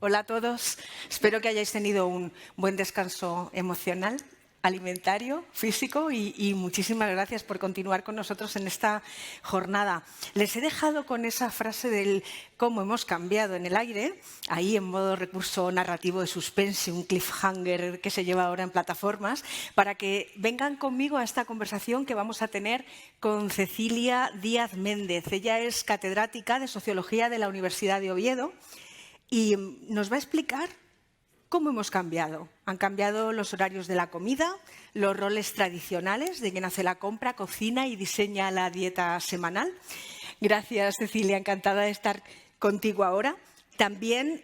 Hola a todos. Espero que hayáis tenido un buen descanso emocional, alimentario, físico y muchísimas gracias por continuar con nosotros en esta jornada. Les he dejado con esa frase del cómo hemos cambiado en el aire, ahí en modo recurso narrativo de suspense, un cliffhanger que se lleva ahora en plataformas, para que vengan conmigo a esta conversación que vamos a tener con Cecilia Díaz Méndez. Ella es catedrática de Sociología de la Universidad de Oviedo y nos va a explicar cómo hemos cambiado. Han cambiado los horarios de la comida, los roles tradicionales de quien hace la compra, cocina y diseña la dieta semanal. Gracias, Cecilia, encantada de estar contigo ahora. También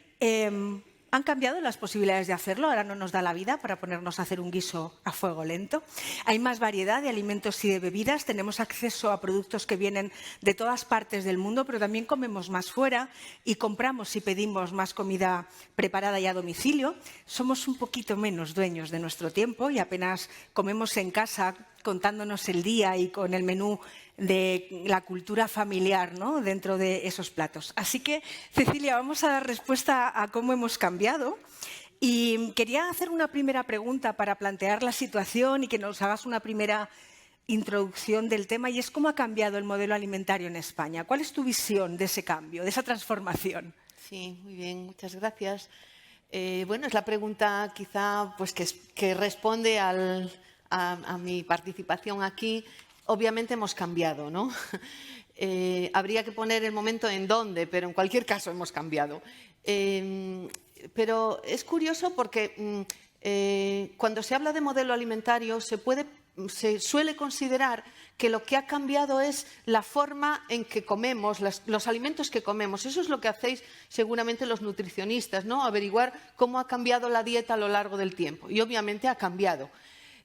han cambiado las posibilidades de hacerlo, ahora no nos da la vida para ponernos a hacer un guiso a fuego lento. Hay más variedad de alimentos y de bebidas, tenemos acceso a productos que vienen de todas partes del mundo, pero también comemos más fuera y compramos y pedimos más comida preparada y a domicilio. Somos un poquito menos dueños de nuestro tiempo y apenas comemos en casa contándonos el día y con el menú de la cultura familiar, ¿no?, dentro de esos platos. Así que, Cecilia, vamos a dar respuesta a cómo hemos cambiado. Y quería hacer una primera pregunta para plantear la situación y que nos hagas una primera introducción del tema, y es cómo ha cambiado el modelo alimentario en España. ¿Cuál es tu visión de ese cambio, de esa transformación? Sí, muy bien, muchas gracias. Bueno, es la pregunta quizá pues, que responde a mi participación aquí. Obviamente hemos cambiado, ¿no? Habría que poner el momento en dónde, pero en cualquier caso hemos cambiado. Pero es curioso porque cuando se habla de modelo alimentario se suele considerar que lo que ha cambiado es la forma en que comemos, los alimentos que comemos. Eso es lo que hacéis seguramente los nutricionistas, ¿no? Averiguar cómo ha cambiado la dieta a lo largo del tiempo. Y obviamente ha cambiado.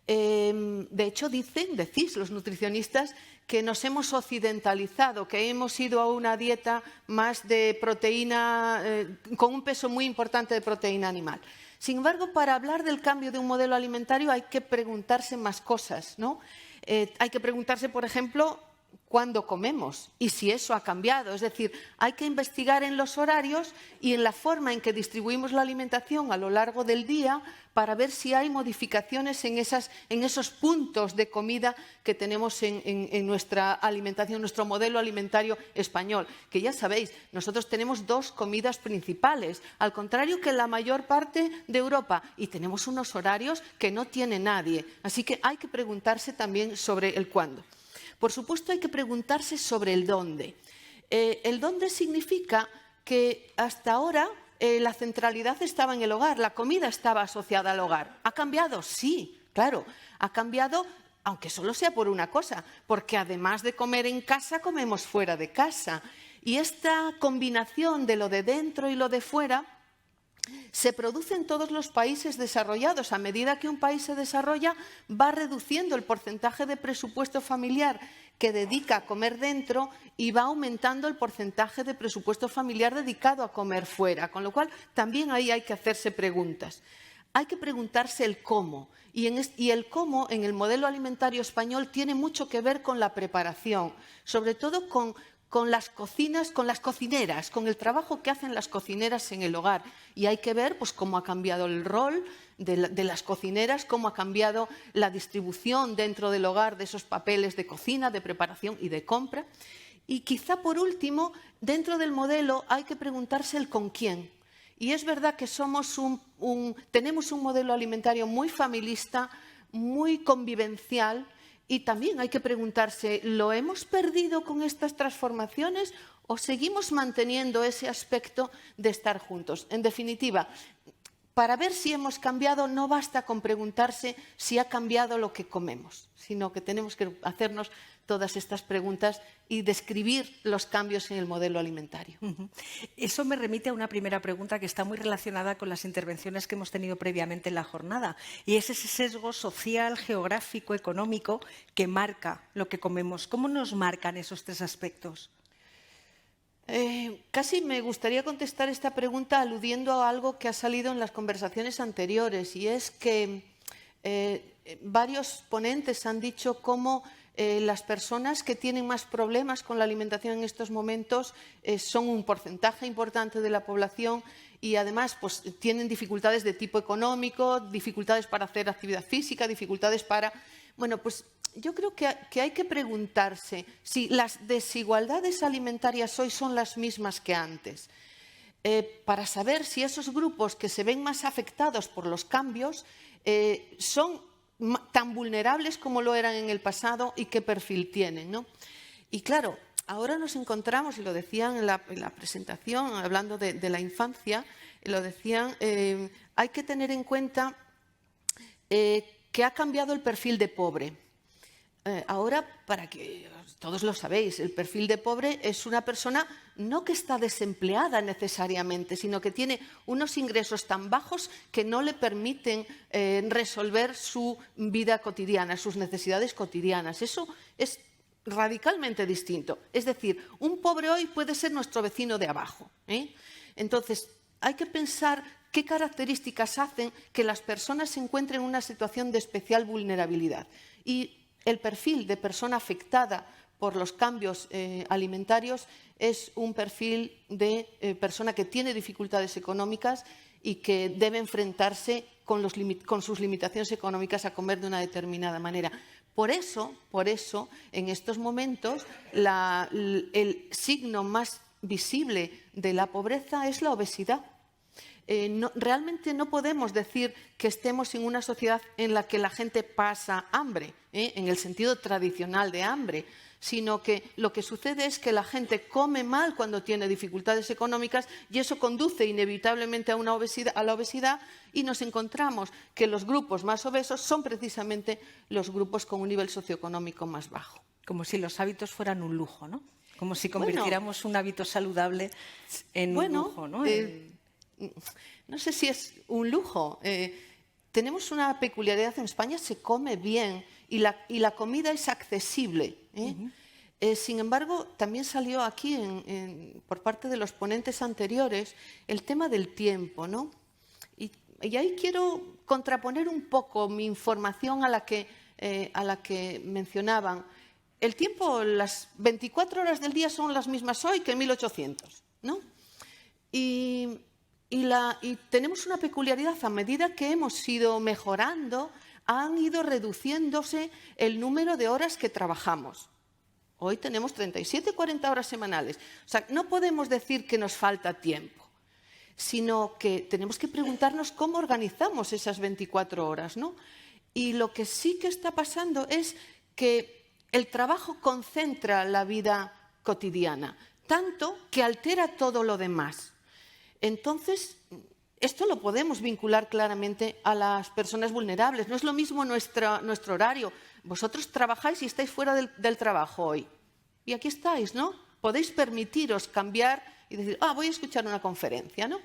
De hecho, decís los nutricionistas que nos hemos occidentalizado, que hemos ido a una dieta más de proteína, con un peso muy importante de proteína animal. Sin embargo, para hablar del cambio de un modelo alimentario hay que preguntarse más cosas, ¿no? Hay que preguntarse, por ejemplo, cuándo comemos y si eso ha cambiado. Es decir, hay que investigar en los horarios y en la forma en que distribuimos la alimentación a lo largo del día para ver si hay modificaciones en esos puntos de comida que tenemos en nuestra alimentación, nuestro modelo alimentario español. Que ya sabéis, nosotros tenemos dos comidas principales, al contrario que la mayor parte de Europa, y tenemos unos horarios que no tiene nadie. Así que hay que preguntarse también sobre el cuándo. Por supuesto, hay que preguntarse sobre el dónde. El dónde significa que hasta ahora la centralidad estaba en el hogar, la comida estaba asociada al hogar. ¿Ha cambiado? Sí, claro, ha cambiado, aunque solo sea por una cosa, porque además de comer en casa, comemos fuera de casa. Y esta combinación de lo de dentro y lo de fuera se produce en todos los países desarrollados. A medida que un país se desarrolla, va reduciendo el porcentaje de presupuesto familiar que dedica a comer dentro y va aumentando el porcentaje de presupuesto familiar dedicado a comer fuera. Con lo cual, también ahí hay que hacerse preguntas. Hay que preguntarse el cómo. Y el cómo en el modelo alimentario español tiene mucho que ver con la preparación, sobre todo con las cocinas, con las cocineras, con el trabajo que hacen las cocineras en el hogar. Y hay que ver pues, cómo ha cambiado el rol de las cocineras, cómo ha cambiado la distribución dentro del hogar de esos papeles de cocina, de preparación y de compra. Y quizá por último, dentro del modelo hay que preguntarse el con quién. Y es verdad que tenemos un modelo alimentario muy familista, muy convivencial. Y también hay que preguntarse, ¿lo hemos perdido con estas transformaciones o seguimos manteniendo ese aspecto de estar juntos? En definitiva, para ver si hemos cambiado no basta con preguntarse si ha cambiado lo que comemos, sino que tenemos que hacernos todas estas preguntas y describir los cambios en el modelo alimentario. Eso me remite a una primera pregunta que está muy relacionada con las intervenciones que hemos tenido previamente en la jornada, y es ese sesgo social, geográfico, económico que marca lo que comemos. ¿Cómo nos marcan esos tres aspectos? Casi me gustaría contestar esta pregunta aludiendo a algo que ha salido en las conversaciones anteriores, y es que varios ponentes han dicho cómo las personas que tienen más problemas con la alimentación en estos momentos son un porcentaje importante de la población y además pues, tienen dificultades de tipo económico, dificultades para hacer actividad física, dificultades para... Bueno, pues yo creo que hay que preguntarse si las desigualdades alimentarias hoy son las mismas que antes, para saber si esos grupos que se ven más afectados por los cambios son tan vulnerables como lo eran en el pasado y qué perfil tienen, ¿no? Y claro, ahora nos encontramos, y lo decían en la presentación, hablando de la infancia, lo decían, hay que tener en cuenta que ha cambiado el perfil de pobre. Ahora, para que todos lo sabéis, el perfil de pobre es una persona no que está desempleada necesariamente, sino que tiene unos ingresos tan bajos que no le permiten resolver su vida cotidiana, sus necesidades cotidianas. Eso es radicalmente distinto. Es decir, un pobre hoy puede ser nuestro vecino de abajo, ¿eh? Entonces, hay que pensar qué características hacen que las personas se encuentren en una situación de especial vulnerabilidad. Y el perfil de persona afectada por los cambios alimentarios es un perfil de persona que tiene dificultades económicas y que debe enfrentarse con sus limitaciones económicas a comer de una determinada manera. Por eso, en estos momentos, el signo más visible de la pobreza es la obesidad. Realmente no podemos decir que estemos en una sociedad en la que la gente pasa hambre, en el sentido tradicional de hambre, sino que lo que sucede es que la gente come mal cuando tiene dificultades económicas y eso conduce inevitablemente a la obesidad y nos encontramos que los grupos más obesos son precisamente los grupos con un nivel socioeconómico más bajo. Como si los hábitos fueran un lujo, ¿no? Como si convirtiéramos un hábito saludable en un lujo, ¿no? No sé si es un lujo. Tenemos una peculiaridad en España, se come bien y la comida es accesible, ¿eh? Sin embargo, también salió aquí por parte de los ponentes anteriores el tema del tiempo, ¿no? Y ahí quiero contraponer un poco mi información a la que mencionaban. El tiempo, las 24 horas del día son las mismas hoy que en 1800, ¿no? Y tenemos una peculiaridad, a medida que hemos ido mejorando, han ido reduciéndose el número de horas que trabajamos. Hoy tenemos 37, 40 horas semanales. O sea, no podemos decir que nos falta tiempo, sino que tenemos que preguntarnos cómo organizamos esas 24 horas, ¿no? Y lo que sí que está pasando es que el trabajo concentra la vida cotidiana, tanto que altera todo lo demás. Entonces, esto lo podemos vincular claramente a las personas vulnerables. No es lo mismo nuestro horario. Vosotros trabajáis y estáis fuera del trabajo hoy. Y aquí estáis, ¿no? Podéis permitiros cambiar y decir, voy a escuchar una conferencia, ¿no?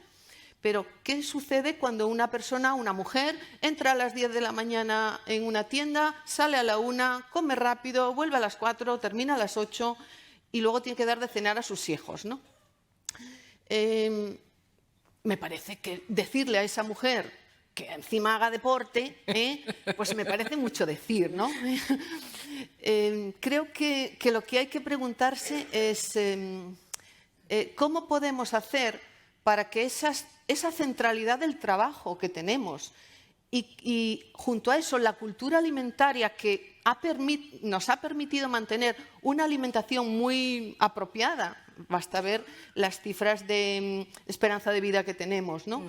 Pero, ¿qué sucede cuando una persona, una mujer, entra a las 10 de la mañana en una tienda, sale a la 1, come rápido, vuelve a las 4, termina a las 8 y luego tiene que dar de cenar a sus hijos, ¿no? Me parece que decirle a esa mujer que encima haga deporte, pues me parece mucho decir, ¿no? Creo que lo que hay que preguntarse es cómo podemos hacer para que esa centralidad del trabajo que tenemos y junto a eso la cultura alimentaria que nos ha permitido mantener una alimentación muy apropiada. Basta ver las cifras de esperanza de vida que tenemos, ¿no?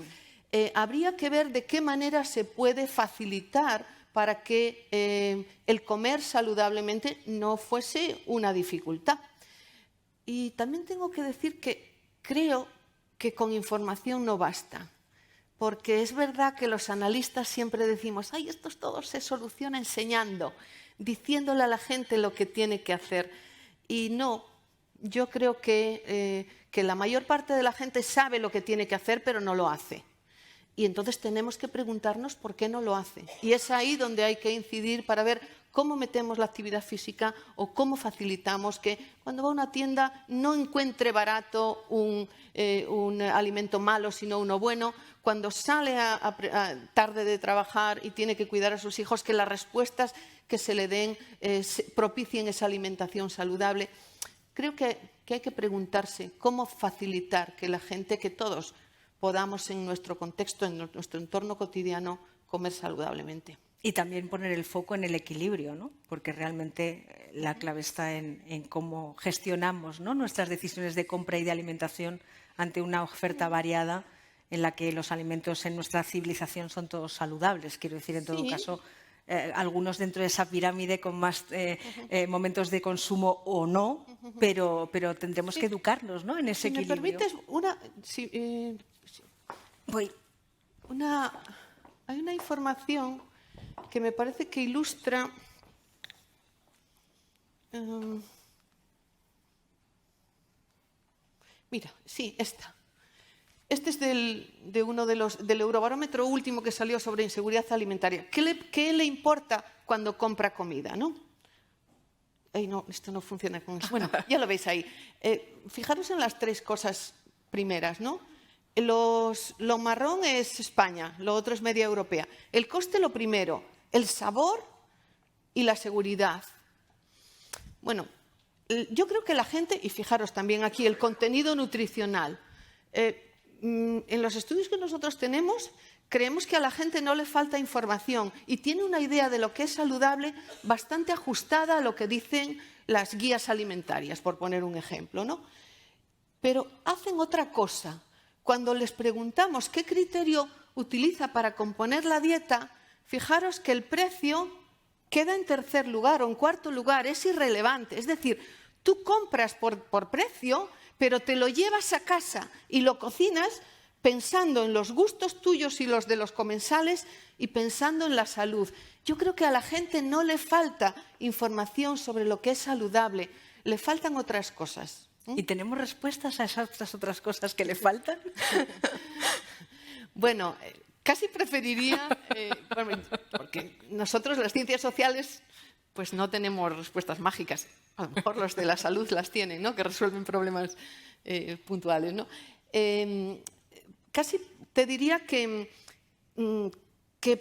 Habría que ver de qué manera se puede facilitar para que el comer saludablemente no fuese una dificultad. Y también tengo que decir que creo que con información no basta, porque es verdad que los analistas siempre decimos, esto todo se soluciona enseñando, diciéndole a la gente lo que tiene que hacer. Y no, yo creo que la mayor parte de la gente sabe lo que tiene que hacer, pero no lo hace. Y entonces tenemos que preguntarnos por qué no lo hace. Y es ahí donde hay que incidir para ver cómo metemos la actividad física o cómo facilitamos que cuando va a una tienda no encuentre barato un alimento malo, sino uno bueno. Cuando sale tarde de trabajar y tiene que cuidar a sus hijos, que las respuestas que se le den propicien esa alimentación saludable. Creo que hay que preguntarse cómo facilitar que la gente, que todos podamos en nuestro contexto, en nuestro entorno cotidiano, comer saludablemente. Y también poner el foco en el equilibrio, ¿no? Porque realmente la clave está en cómo gestionamos, ¿no?, nuestras decisiones de compra y de alimentación ante una oferta variada en la que los alimentos en nuestra civilización son todos saludables. Quiero decir, en todo caso, algunos dentro de esa pirámide con más momentos de consumo o no, pero tendremos que educarnos, ¿no?, en ese equilibrio. Si me permites, hay una información que me parece que ilustra mira, sí, esta. Este es de uno del Eurobarómetro último que salió sobre inseguridad alimentaria. ¿Qué le importa cuando compra comida, no? Ay, no, esto no funciona con eso. Bueno, ya lo veis ahí. Fijaros en las tres cosas primeras, ¿no? Lo marrón es España, lo otro es media europea. El coste lo primero, el sabor y la seguridad. Bueno, yo creo que la gente, y fijaros también aquí, el contenido nutricional. En los estudios que nosotros tenemos, creemos que a la gente no le falta información y tiene una idea de lo que es saludable bastante ajustada a lo que dicen las guías alimentarias, por poner un ejemplo, ¿no? Pero hacen otra cosa. Cuando les preguntamos qué criterio utiliza para componer la dieta, fijaros que el precio queda en tercer lugar o en cuarto lugar, es irrelevante. Es decir, tú compras por precio, pero te lo llevas a casa y lo cocinas pensando en los gustos tuyos y los de los comensales y pensando en la salud. Yo creo que a la gente no le falta información sobre lo que es saludable, le faltan otras cosas. ¿Y tenemos respuestas a esas otras cosas que le faltan? Bueno, casi preferiría, porque nosotros las ciencias sociales pues no tenemos respuestas mágicas. A lo mejor los de la salud las tienen, ¿no?, que resuelven problemas puntuales, ¿no? Casi te diría que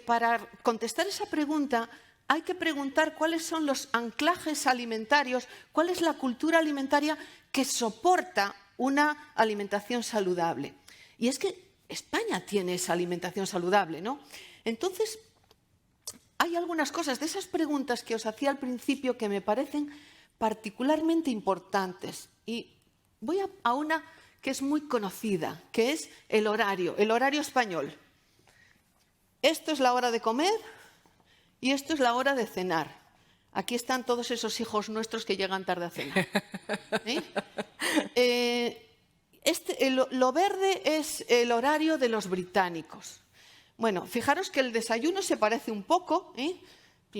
para contestar esa pregunta hay que preguntar cuáles son los anclajes alimentarios, cuál es la cultura alimentaria que soporta una alimentación saludable. Y es que España tiene esa alimentación saludable, ¿no? Entonces, hay algunas cosas de esas preguntas que os hacía al principio que me parecen particularmente importantes. Y voy a una que es muy conocida, que es el horario español. Esto es la hora de comer y esto es la hora de cenar. Aquí están todos esos hijos nuestros que llegan tarde a cenar. Lo verde es el horario de los británicos. Bueno, fijaros que el desayuno se parece un poco, Pim,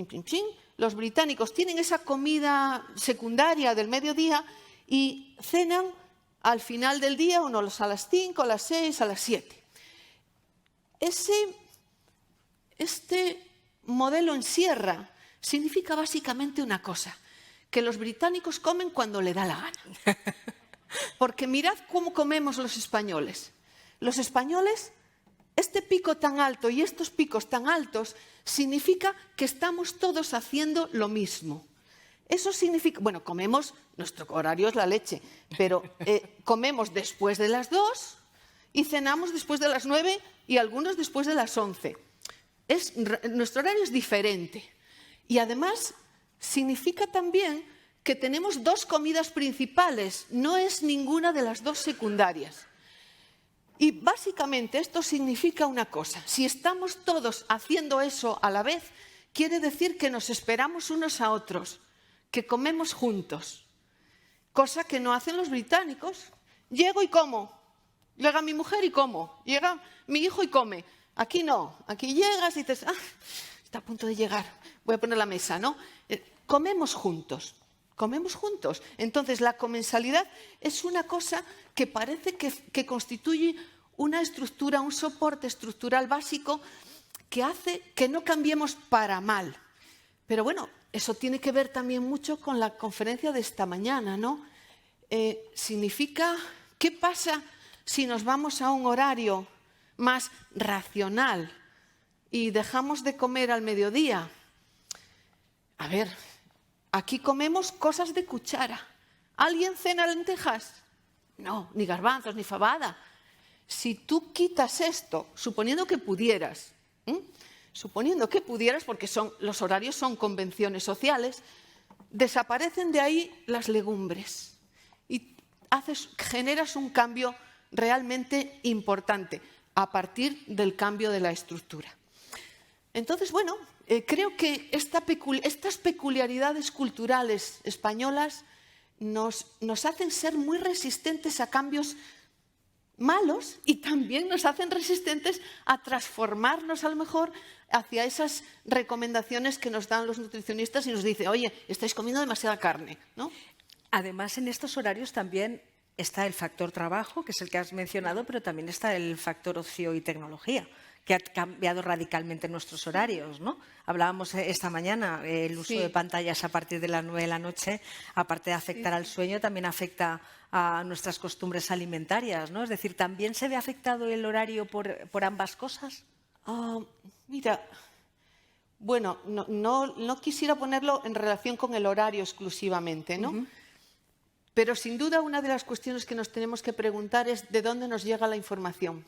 pim, pim. Los británicos tienen esa comida secundaria del mediodía y cenan al final del día, unos a las 5, a las 6, a las 7. Este modelo en sierra significa básicamente una cosa, que los británicos comen cuando le da la gana. Porque mirad cómo comemos los españoles. Los españoles, este pico tan alto y estos picos tan altos, significa que estamos todos haciendo lo mismo. Eso significa, bueno, comemos, nuestro horario es la leche, pero comemos después de las 2 y cenamos después de las 9 y algunos después de las 11. Nuestro horario es diferente. Y además significa también que tenemos 2 comidas principales, no es ninguna de las 2 secundarias. Y básicamente esto significa una cosa, si estamos todos haciendo eso a la vez, quiere decir que nos esperamos unos a otros, que comemos juntos, cosa que no hacen los británicos. Llego y como, llega mi mujer y como, llega mi hijo y come. Aquí no, aquí llegas y dices, está a punto de llegar, voy a poner la mesa, ¿no? Comemos juntos. Comemos juntos. Entonces, la comensalidad es una cosa que parece que constituye una estructura, un soporte estructural básico que hace que no cambiemos para mal. Pero bueno, eso tiene que ver también mucho con la conferencia de esta mañana, ¿no? Significa, ¿qué pasa si nos vamos a un horario más racional y dejamos de comer al mediodía? A ver, aquí comemos cosas de cuchara. ¿Alguien cena lentejas? No, ni garbanzos, ni fabada. Si tú quitas esto, suponiendo que pudieras, porque los horarios son convenciones sociales, desaparecen de ahí las legumbres y generas un cambio realmente importante a partir del cambio de la estructura. Entonces, bueno, creo que estas peculiaridades culturales españolas nos hacen ser muy resistentes a cambios malos y también nos hacen resistentes a transformarnos a lo mejor hacia esas recomendaciones que nos dan los nutricionistas y nos dicen, oye, estáis comiendo demasiada carne, ¿no? Además, en estos horarios también está el factor trabajo, que es el que has mencionado, pero también está el factor ocio y tecnología, que ha cambiado radicalmente nuestros horarios, ¿no? Hablábamos esta mañana, el uso de pantallas a partir de las 9 de la noche, aparte de afectar al sueño, también afecta a nuestras costumbres alimentarias, ¿no? Es decir, ¿también se ve afectado el horario por ambas cosas? Mira, bueno, no quisiera ponerlo en relación con el horario exclusivamente, ¿no? Pero sin duda una de las cuestiones que nos tenemos que preguntar es de dónde nos llega la información.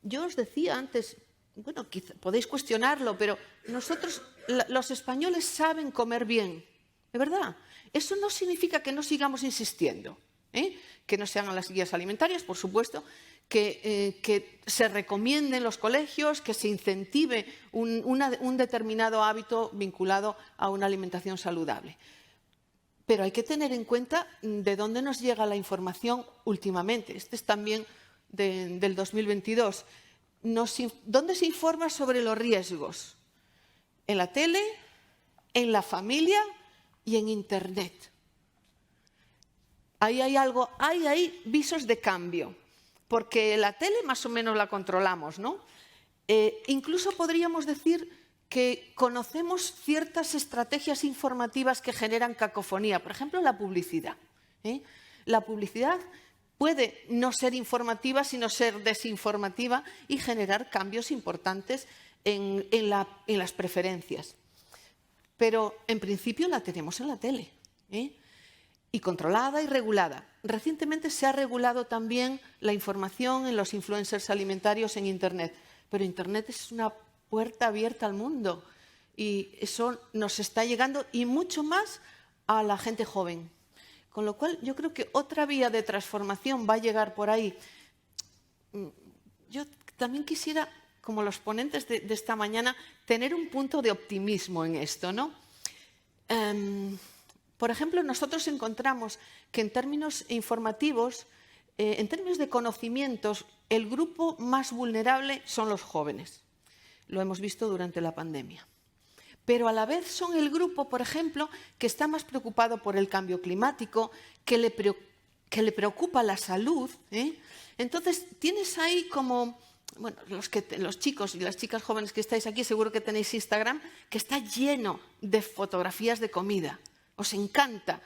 Yo os decía antes, bueno, quizá podéis cuestionarlo, pero nosotros, los españoles, saben comer bien, ¿de verdad? Eso no significa que no sigamos insistiendo, que no se hagan las guías alimentarias, por supuesto, que se recomiende en los colegios, que se incentive un determinado hábito vinculado a una alimentación saludable. Pero hay que tener en cuenta de dónde nos llega la información últimamente. Este es también del 2022. ¿Dónde se informa sobre los riesgos? En la tele, en la familia y en Internet. Ahí hay visos de cambio, porque la tele más o menos la controlamos, ¿no? Incluso podríamos decir que conocemos ciertas estrategias informativas que generan cacofonía. Por ejemplo, la publicidad. La publicidad puede no ser informativa, sino ser desinformativa y generar cambios importantes en las preferencias. Pero, en principio, la tenemos en la tele, y controlada y regulada. Recientemente se ha regulado también la información en los influencers alimentarios en Internet, pero Internet es una puerta abierta al mundo y eso nos está llegando y mucho más a la gente joven. Con lo cual yo creo que otra vía de transformación va a llegar por ahí. Yo también quisiera, como los ponentes de esta mañana, tener un punto de optimismo en esto, ¿no? Por ejemplo, nosotros encontramos que en términos informativos, en términos de conocimientos, el grupo más vulnerable son los jóvenes. Lo hemos visto durante la pandemia. Pero a la vez son el grupo, por ejemplo, que está más preocupado por el cambio climático, que le preocupa la salud. Entonces, tienes ahí como, bueno, los chicos y las chicas jóvenes que estáis aquí, seguro que tenéis Instagram, que está lleno de fotografías de comida. Os encanta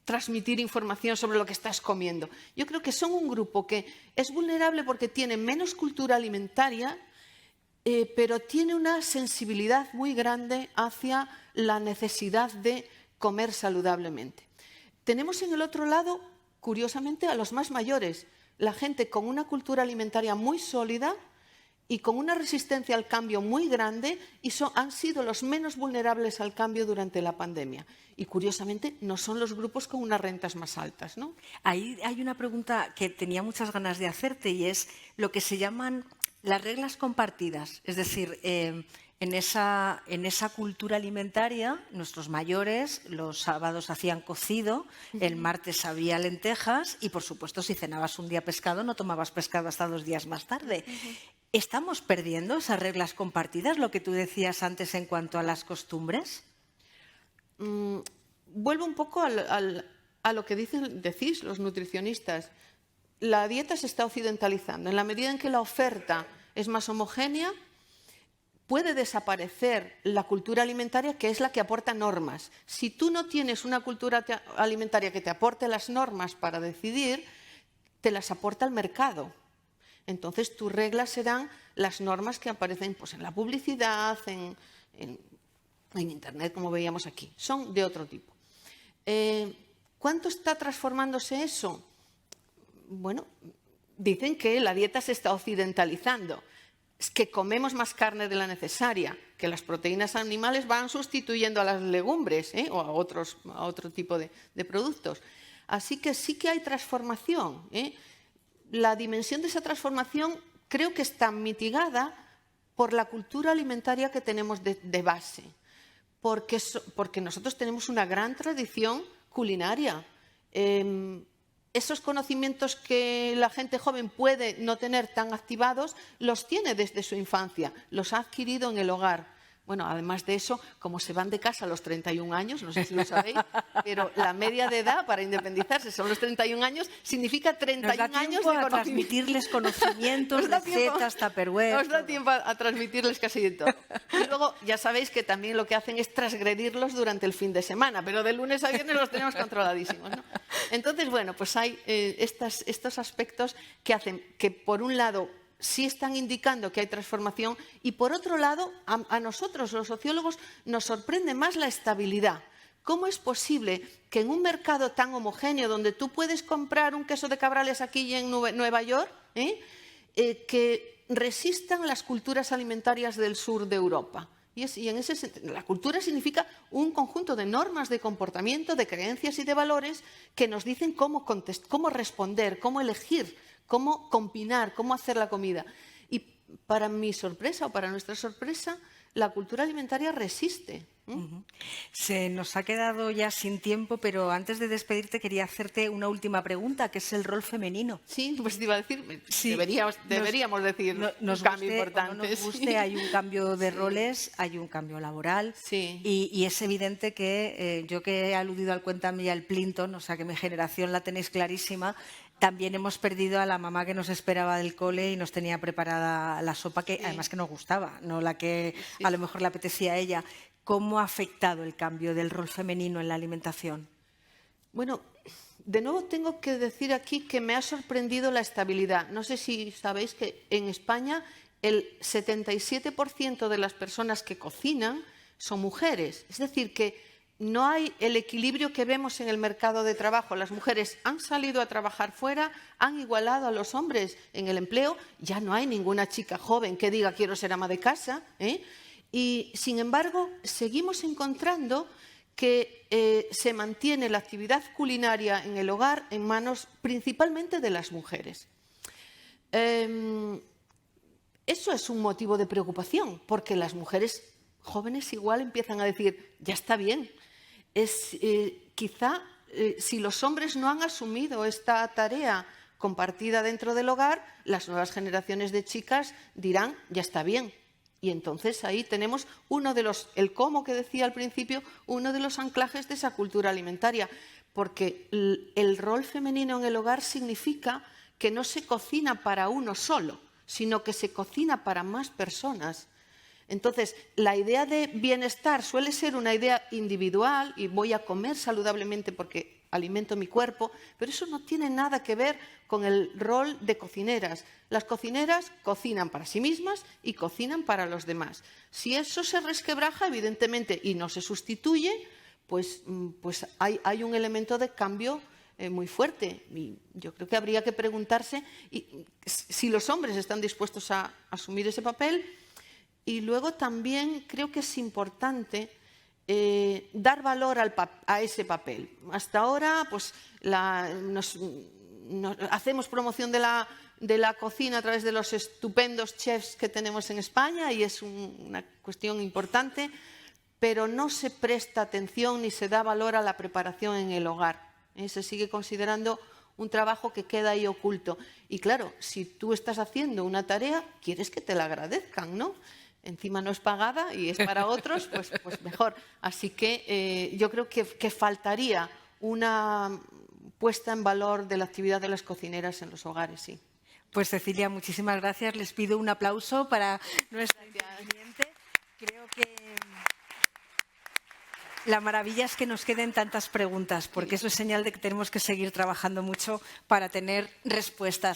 transmitir información sobre lo que estás comiendo. Yo creo que son un grupo que es vulnerable porque tiene menos cultura alimentaria, pero tiene una sensibilidad muy grande hacia la necesidad de comer saludablemente. Tenemos en el otro lado, curiosamente, a los más mayores, la gente con una cultura alimentaria muy sólida y con una resistencia al cambio muy grande y han sido los menos vulnerables al cambio durante la pandemia. Y curiosamente no son los grupos con unas rentas más altas, ¿no? Ahí hay una pregunta que tenía muchas ganas de hacerte y es lo que se llaman las reglas compartidas. Es decir, en esa cultura alimentaria, nuestros mayores los sábados hacían cocido, el martes había lentejas y, por supuesto, si cenabas un día pescado, no tomabas pescado hasta 2 días más tarde. ¿Estamos perdiendo esas reglas compartidas, lo que tú decías antes en cuanto a las costumbres? Vuelvo un poco a lo que decís los nutricionistas. La dieta se está occidentalizando. En la medida en que la oferta es más homogénea, puede desaparecer la cultura alimentaria, que es la que aporta normas. Si tú no tienes una cultura alimentaria que te aporte las normas para decidir, te las aporta el mercado. Entonces, tus reglas serán las normas que aparecen pues, en la publicidad, en Internet, como veíamos aquí. Son de otro tipo. ¿Cuánto está transformándose eso? Bueno, dicen que la dieta se está occidentalizando. Es que comemos más carne de la necesaria, que las proteínas animales van sustituyendo a las legumbres o a otro tipo de productos. Así que sí que hay transformación. La dimensión de esa transformación creo que está mitigada por la cultura alimentaria que tenemos de base, porque nosotros tenemos una gran tradición culinaria. Esos conocimientos que la gente joven puede no tener tan activados, los tiene desde su infancia, los ha adquirido en el hogar. Bueno, además de eso, como se van de casa a los 31 años, no sé si lo sabéis, pero la media de edad para independizarse son los 31 años, significa 31 años de conocimiento. Transmitirles conocimientos, recetas, tupperware. Os da tiempo a transmitirles casi de todo. Y luego, ya sabéis que también lo que hacen es transgredirlos durante el fin de semana, pero de lunes a viernes los tenemos controladísimos, ¿no? Entonces, bueno, pues hay estos aspectos que hacen que, por un lado, sí están indicando que hay transformación y, por otro lado, a nosotros, los sociólogos, nos sorprende más la estabilidad. ¿Cómo es posible que en un mercado tan homogéneo, donde tú puedes comprar un queso de Cabrales aquí y en Nueva York, que resistan las culturas alimentarias del sur de Europa? Y en ese sentido, la cultura significa un conjunto de normas de comportamiento, de creencias y de valores que nos dicen cómo responder, cómo elegir, cómo combinar, cómo hacer la comida. Y para mi sorpresa o para nuestra sorpresa, la cultura alimentaria resiste. Se nos ha quedado ya sin tiempo, pero antes de despedirte quería hacerte una última pregunta, que es el rol femenino. Sí, pues te iba a decir, sí, deberíamos decir un cambio importante. No nos guste, hay un cambio de roles, hay un cambio laboral, y es evidente que yo, que he aludido al Cuéntame y al Plinton, o sea que mi generación la tenéis clarísima, también hemos perdido a la mamá que nos esperaba del cole y nos tenía preparada la sopa, que además que nos gustaba, no la que a lo mejor le apetecía a ella. ¿Cómo ha afectado el cambio del rol femenino en la alimentación? Bueno, de nuevo tengo que decir aquí que me ha sorprendido la estabilidad. No sé si sabéis que en España el 77% de las personas que cocinan son mujeres. Es decir, que no hay el equilibrio que vemos en el mercado de trabajo. Las mujeres han salido a trabajar fuera, han igualado a los hombres en el empleo. Ya no hay ninguna chica joven que diga quiero ser ama de casa, Y, sin embargo, seguimos encontrando que se mantiene la actividad culinaria en el hogar en manos principalmente de las mujeres. Eso es un motivo de preocupación, porque las mujeres jóvenes igual empiezan a decir, ya está bien. Quizá si los hombres no han asumido esta tarea compartida dentro del hogar, las nuevas generaciones de chicas dirán, ya está bien. Y entonces ahí tenemos el cómo que decía al principio, uno de los anclajes de esa cultura alimentaria, porque el rol femenino en el hogar significa que no se cocina para uno solo, sino que se cocina para más personas. Entonces, la idea de bienestar suele ser una idea individual y voy a comer saludablemente porque alimento mi cuerpo, pero eso no tiene nada que ver con el rol de cocineras. Las cocineras cocinan para sí mismas y cocinan para los demás. Si eso se resquebraja, evidentemente, y no se sustituye, pues hay un elemento de cambio muy fuerte. Y yo creo que habría que preguntarse si los hombres están dispuestos a asumir ese papel. Y luego también creo que es importante dar valor a ese papel. Hasta ahora pues, hacemos promoción de la cocina a través de los estupendos chefs que tenemos en España y es una cuestión importante, pero no se presta atención ni se da valor a la preparación en el hogar. Se sigue considerando un trabajo que queda ahí oculto. Y claro, si tú estás haciendo una tarea, quieres que te la agradezcan, ¿no? Encima no es pagada y es para otros, pues mejor. Así que yo creo que faltaría una puesta en valor de la actividad de las cocineras en los hogares, sí. Pues Cecilia, muchísimas gracias. Les pido un aplauso para nuestra interviniente. La maravilla es que nos queden tantas preguntas, porque eso es señal de que tenemos que seguir trabajando mucho para tener respuestas.